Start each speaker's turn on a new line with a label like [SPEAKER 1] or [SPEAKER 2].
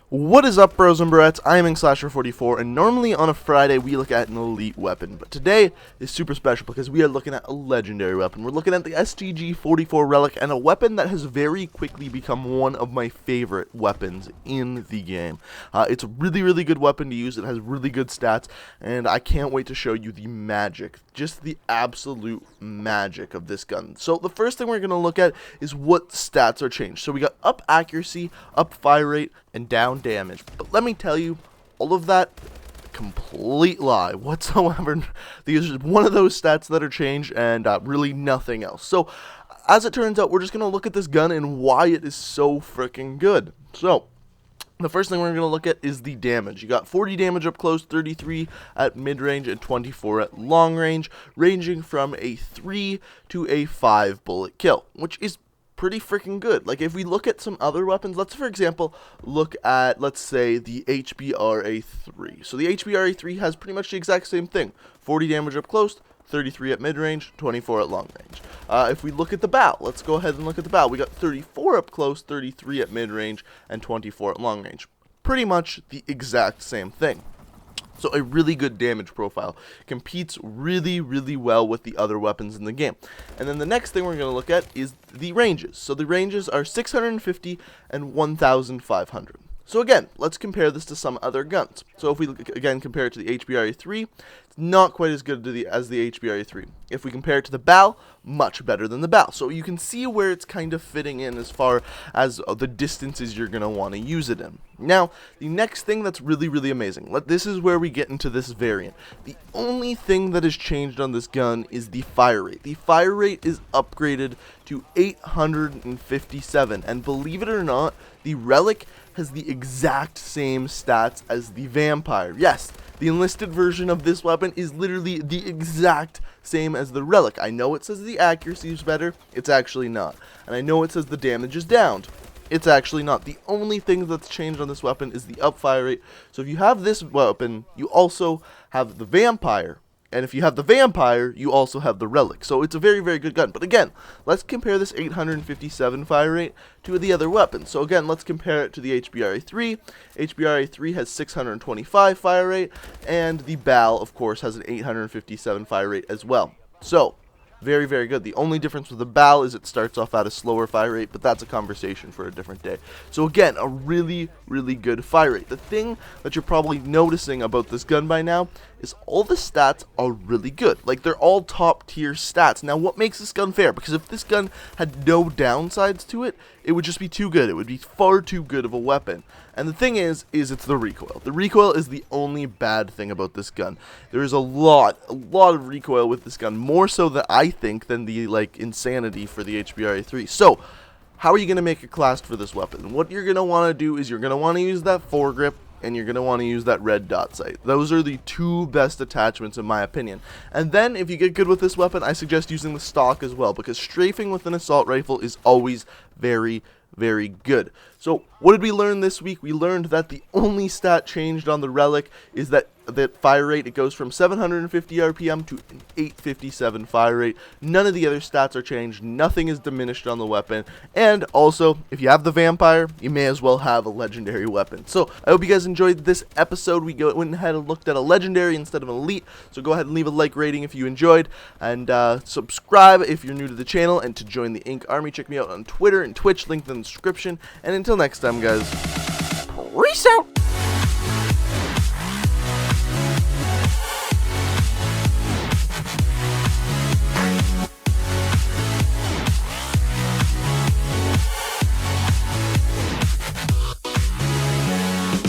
[SPEAKER 1] What is up, bros and barettes? I am STG44, and normally on a Friday we look at an elite weapon, but today is super special because we are looking at a legendary weapon. We're looking at the STG44 Relic, and a weapon that has very quickly become one of my favorite weapons in the game. It's a really good weapon to use. It has really good stats, and I can't wait to show you the magic, just the absolute magic of this gun. So the first thing we're going to look at is what stats are changed. So we got up accuracy, up fire rate, and down damage. But let me tell you, all of that, complete lie whatsoever. These are one of those stats that are changed, and really nothing else. So as it turns out, we're just going to look at this gun and why it is so freaking good. So the first thing we're going to look at is the damage. You got 40 damage up close, 33 at mid-range, and 24 at long range, ranging from a 3 to a 5 bullet kill, which is pretty freaking good. Like, if we look at some other weapons, let's, for example, look at, let's say, the HBRA3. So the HBRA3 has pretty much the exact same thing. 40 damage up close, 33 at mid-range, 24 at long range. If we look at the BAL, let's go ahead and look at the BAL. We got 34 up close, 33 at mid-range, and 24 at long range. Pretty much the exact same thing. So a really good damage profile. Competes really well with the other weapons in the game. And then the next thing we're going to look at is the ranges. So the ranges are 650 and 1,500. So again, let's compare this to some other guns. So if we again compare it to the HBRA3, it's not quite as good as the HBRA3. If we compare it to the BAL, much better than the BAL. So you can see where it's kind of fitting in as far as the distances you're going to want to use it in. Now, the next thing that's really amazing, this is where we get into this variant. The only thing that has changed on this gun is the fire rate. The fire rate is upgraded to 857, and believe it or not, the Relic has the exact same stats as the Vampire. Yes, the enlisted version of this weapon is literally the exact same as the Relic. I know it says the accuracy is better, it's actually not. And I know it says the damage is downed, it's actually not. The only thing that's changed on this weapon is the up fire rate. So if you have this weapon, you also have the Vampire. And if you have the Vampire, you also have the Relic. So it's a very good gun. But again, let's compare this 857 fire rate to the other weapons. So again, let's compare it to the HBRA3. HBRA3 has 625 fire rate, and the BAL, of course, has an 857 fire rate as well. So very good. The only difference with the BAL is it starts off at a slower fire rate, but that's a conversation for a different day. So again, a really good fire rate. The thing that you're probably noticing about this gun by now is all the stats are really good. Like, they're all top tier stats. Now, what makes this gun fair? Because if this gun had no downsides to it, it would just be too good. It would be far too good of a weapon. And the thing is it's the recoil. The recoil is the only bad thing about this gun. There is a lot of recoil with this gun, more so that I think than the insanity for the HBRA3. So, how are you going to make a class for this weapon? What you're going to want to do is you're going to want to use that foregrip, and you're going to want to use that red dot sight. Those are the two best attachments in my opinion. And then if you get good with this weapon, I suggest using the stock as well, because strafing with an assault rifle is always very good. So what did we learn this week? We learned that the only stat changed on the Relic is that fire rate. It goes from 750 RPM to an 857 fire rate. None of the other stats are changed. Nothing is diminished on the weapon. And also, if you have the Vampire, you may as well have a legendary weapon. So I hope you guys enjoyed this episode. We went ahead and looked at a legendary instead of an elite. So go ahead and leave a like rating if you enjoyed, and subscribe if you're new to the channel. And to join the Ink Army, check me out on Twitter and Twitch, linked in the description. And until next time, guys, peace out.